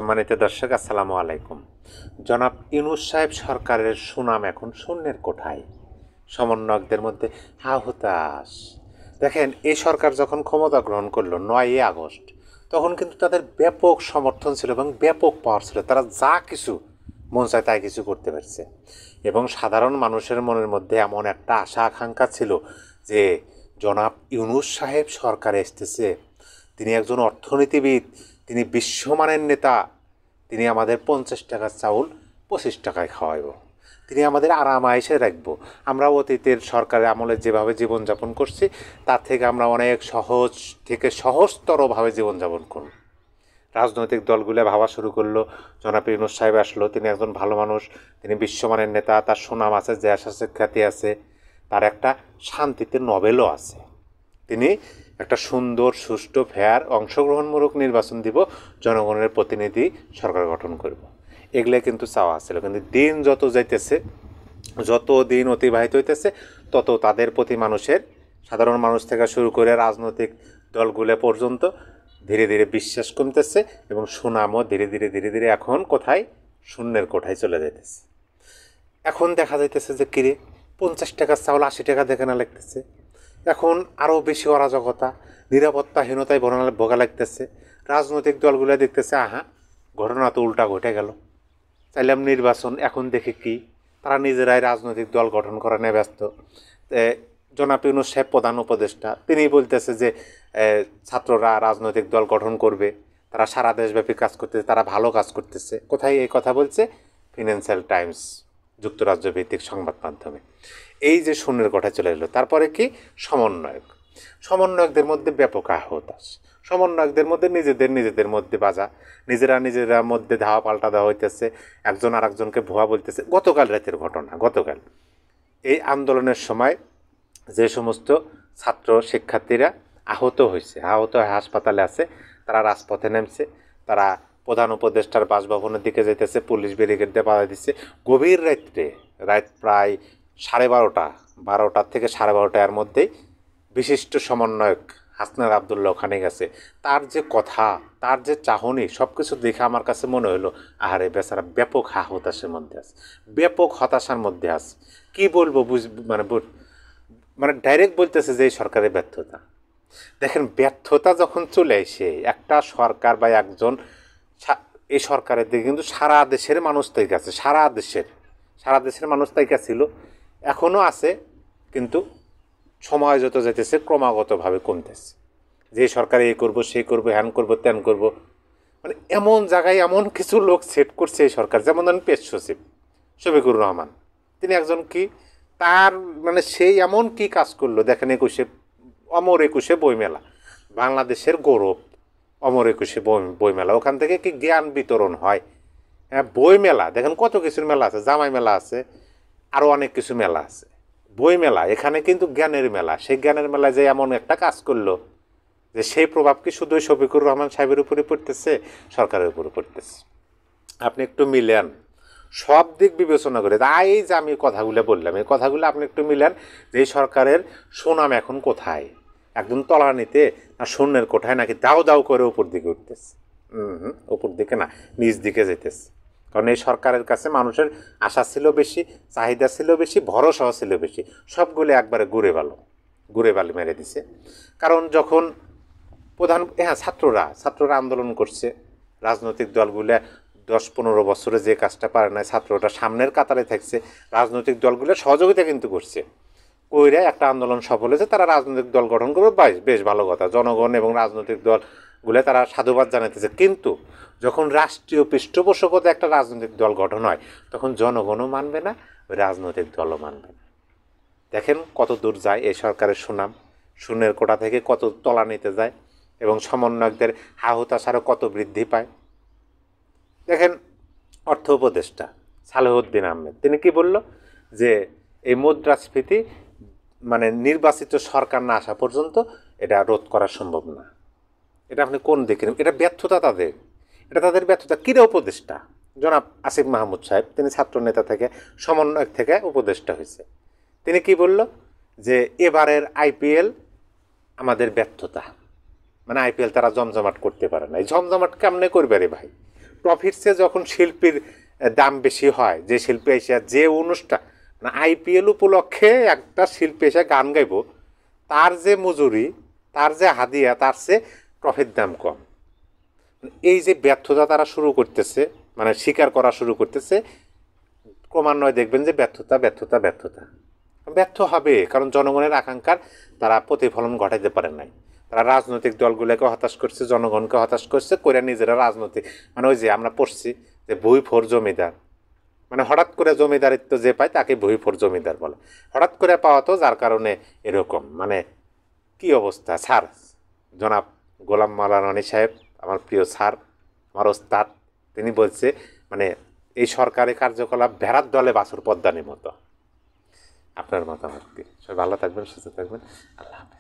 সম্মানিত দর্শক, আসসালামু আলাইকুম। জনাব ইউনূস সাহেব সরকারের সুনাম এখন শূন্যের কোঠায়। সমন্বয়কদের মধ্যে হা হুতাশ। দেখেন, এই সরকার যখন ক্ষমতা গ্রহণ করলো 9ই আগস্ট, তখন কিন্তু তাদের ব্যাপক সমর্থন ছিল এবং ব্যাপক পাওয়ার ছিল। তারা যা কিছু মন চায় তাই কিছু করতে পারছে। এবং সাধারণ মানুষের মনের মধ্যে এমন একটা আশা আকাঙ্ক্ষা ছিল যে জনাব ইউনূস সাহেব সরকারে এসতেছে, তিনি একজন অর্থনীতিবিদ, তিনি বিশ্বমানের নেতা, তিনি আমাদের 50 টাকার চাউল 25 টাকায় খাওয়াইব, তিনি আমাদের আরাম আয়েসে রাখবো। আমরা অতীতের সরকারের আমলে যেভাবে জীবনযাপন করছি তার থেকে আমরা অনেক সহজ থেকে সহজতরভাবে জীবনযাপন করব। রাজনৈতিক দলগুলো ভাবা শুরু করলো, জনাব ইউনূস সাহেব আসলো, তিনি একজন ভালো মানুষ, তিনি বিশ্বমানের নেতা, তার সুনাম আছে, জ্যাস আছে, খ্যাতি আছে, তার একটা শান্তিতে নোবেলও আছে, তিনি একটা সুন্দর সুষ্ঠু ফেয়ার অংশগ্রহণমূলক নির্বাচন দিব, জনগণের প্রতিনিধি সরকার গঠন করব। এগুলো কিন্তু চাওয়া ছিল। কিন্তু দিন যত যাইতেছে, যত দিন অতিবাহিত হইতেছে, তত তাদের প্রতি মানুষের, সাধারণ মানুষ থেকে শুরু করে রাজনৈতিক দলগুলো পর্যন্ত ধীরে ধীরে বিশ্বাস কমতেছে এবং সুনামও ধীরে ধীরে ধীরে ধীরে এখন কোথায়, শূন্যের কোঠায় চলে যাইতেছে। এখন দেখা যাইতেছে যে কিরে, 50 টাকার চাউল 80 টাকা দেখে না লাগতেছে। এখন আরও বেশি অরাজকতা, নিরাপত্তাহীনতায় ভোগা লাগতেছে। রাজনৈতিক দলগুলো দেখতেছে আহা, ঘটনা তো উল্টা ঘটে গেল, চাইলাম নির্বাচন, এখন দেখি কি, তারা নিজেরাই রাজনৈতিক দল গঠন করা নিয়ে ব্যস্ত। জনাব ইউনূস সাহেব প্রধান উপদেষ্টা, তিনি বলতেছে যে ছাত্ররা রাজনৈতিক দল গঠন করবে, তারা সারা দেশব্যাপী কাজ করতেছে, তারা ভালো কাজ করতেছে। কোথায় এই কথা বলছে? ফিনান্সিয়াল টাইমস, যুক্তরাজ্য ভিত্তিক সংবাদ মাধ্যমে। এই যে শূন্যের কোঠায় চলে এলো, তারপরে কি? সমন্বয়কদের মধ্যে ব্যাপক হতাশ, সমন্বয়কদের মধ্যে নিজেদের মধ্যে বাজা, নিজেরা মধ্যে ধাওয়া পাল্টা দেওয়া হইতেছে, একজন আর একজনকে ভুয়া বলতেছে। গতকাল রাতের ঘটনা, গতকাল এই আন্দোলনের সময় যে সমস্ত ছাত্র শিক্ষার্থীরা আহত হয়ে হাসপাতালে আছে, তারা রাজপথে নেমছে, তারা প্রধান উপদেষ্টার বাসভবনের দিকে যেতেছে, পুলিশ ব্যারিকেড দিয়ে বাধা দিচ্ছে। গভীর রাত প্রায় 12:30 থেকে 12:30-এর মধ্যেই বিশিষ্ট সমন্বয়ক হাসনাত আবদুল্লাহ ওখানে গেছে। তার যে কথা, তার যে চাহনি, সব কিছু দেখে আমার কাছে মনে হলো আহারে বেচারা ব্যাপক হতাশার মধ্যে আছে, ব্যাপক হতাশার মধ্যে আছে। কি বলবো, মানে ডাইরেক্ট বলতেছে যে এই সরকারের ব্যর্থতা। দেখেন, ব্যর্থতা যখন চলে আসে একটা সরকার বা একজন, এই সরকারের দিকে কিন্তু সারা দেশের মানুষ তাই আছে, সারা দেশের মানুষ তাই ছিল, এখনও আছে, কিন্তু সময় যত যেতেছে ক্রমাগতভাবে কমতেছে। যে সরকার এই করবো, সেই করবো, হ্যান করবো, ত্যান করবো, মানে এমন জায়গায় এমন কিছু লোক সেট করছে এই সরকার। যেমন ধরেন পেশ সচিব শফিকুর রহমান, তিনি একজন কি, তার মানে সেই এমন কি কাজ করলো দেখেন, অমর একুশে বইমেলা, বাংলাদেশের গৌরব, অমর একুশে বইমেলা, ওখান থেকে কি জ্ঞান বিতরণ হয়। হ্যাঁ, বইমেলা দেখেন, কত কিছুর মেলা আছে, জামাই মেলা আছে, আরও অনেক কিছু মেলা আছে। বই মেলা, এখানে কিন্তু জ্ঞানের মেলা। সেই জ্ঞানের মেলায় যে এমন একটা কাজ করলো যে সেই প্রভাব কি শুধু শফিকুর রহমান সাহেবের উপরে পড়তেছে, সরকারের উপরে পড়তেছে। আপনি একটু মিলেন, সব দিক বিবেচনা করে, এই যে আমি কথাগুলো বললাম, এই কথাগুলো আপনি একটু মিলেন যে এই সরকারের সুনাম এখন কোথায়, একদম তলানিতে না শূন্যের কোঠায়, নাকি দাও দাও করে উপর দিকে উঠতেছে? উপর দিকে না, নিচ দিকে যেতেছে। কারণ এই সরকারের কাছে মানুষের আশা ছিল বেশি, চাহিদা ছিল বেশি, ভরসাও ছিল বেশি, সবগুলো একবারে ঘুরে বালি মেরে দিছে। কারণ যখন ছাত্ররা আন্দোলন করছে, রাজনৈতিক দলগুলো 10-15 বছরে যে কাজটা পারে না, ছাত্ররা সামনের কাতারে থাকছে, রাজনৈতিক দলগুলো সহযোগিতা কিন্তু করছে, কইরা একটা আন্দোলন সফল হয়েছে, তারা রাজনৈতিক দল গঠন করবে, বেশ ভালো কথা, জনগণ এবং রাজনৈতিক দলগুলো তারা সাধুবাদ জানাইতেছে। কিন্তু যখন রাষ্ট্রীয় পৃষ্ঠপোষকতা একটা রাজনৈতিক দল গঠন হয়, তখন জনগণও মানবে না, ওই রাজনৈতিক দলও মানবে না। দেখেন কত দূর যায় এই সরকারের সুনাম, শূন্যের কোঠা থেকে কত তলানিতে যায় এবং সমন্বয়কদের হতাশারও কত বৃদ্ধি পায়। দেখেন, অর্থ উপদেষ্টা সালেহউদ্দিন আহমেদ, তিনি কি বলল যে এই মুদ্রাস্ফীতি মানে নির্বাচিত সরকার না আসা পর্যন্ত এটা রোধ করা সম্ভব না। এটা আপনি কোন দিকে, এটা ব্যর্থতা তাদের, এটা তাদের ব্যর্থতা। কিরে উপদেষ্টা জনাব আসিফ মাহমুদ সাহেব, তিনি ছাত্র নেতা থেকে, সমন্বয়ক থেকে উপদেষ্টা হয়েছে, তিনি কি বলল যে এবারের আইপিএল আমাদের ব্যর্থতা, মানে আইপিএল তারা জমজমাট করতে পারে না। এই জমজমাট কেমনে করবে রে ভাই? প্রফিটসে যখন শিল্পীর দাম বেশি হয়, যে শিল্পী এসে যে অনুষ্ঠান মানে আইপিএল উপলক্ষে একটা শিল্পী এসে গান গাইব, তার যে মজুরি, তার যে হাদিয়া, তার চেয়ে ট্রফির দাম কম। এই যে ব্যর্থতা তারা শুরু করতেছে, মানে স্বীকার করা শুরু করতেছে, ক্রমান্বয়ে দেখবেন যে ব্যর্থতা ব্যর্থতা ব্যর্থতা ব্যর্থ হবে, কারণ জনগণের আকাঙ্ক্ষার তারা প্রতিফলন ঘটাইতে পারে নাই। তারা রাজনৈতিক দলগুলোকে হতাশ করছে, জনগণকে হতাশ করছে, করে নিজেরা রাজনৈতিক মানে ওই যে আমরা পড়ছি যে ভুই ফোর জমিদার, মানে হঠাৎ করে জমিদারিত্ব যে পায় তাকে ভুই ফোর জমিদার বলে, হঠাৎ করে পাওয়া তো, যার কারণে এরকম মানে কি অবস্থা। স্যার জনাব গোলাম মাওলানা রনি সাহেব, আমার প্রিয় স্যার, আমার ওস্তাদ, তিনি বলছে মানে এই সরকারি কার্যকলাপ ভেড়ার দলে বাছুর পদ্মানির মতো। আপনার মতামত কি? সবাই ভালো থাকবেন, সুস্থ থাকবেন, আল্লাহ হাফেজ।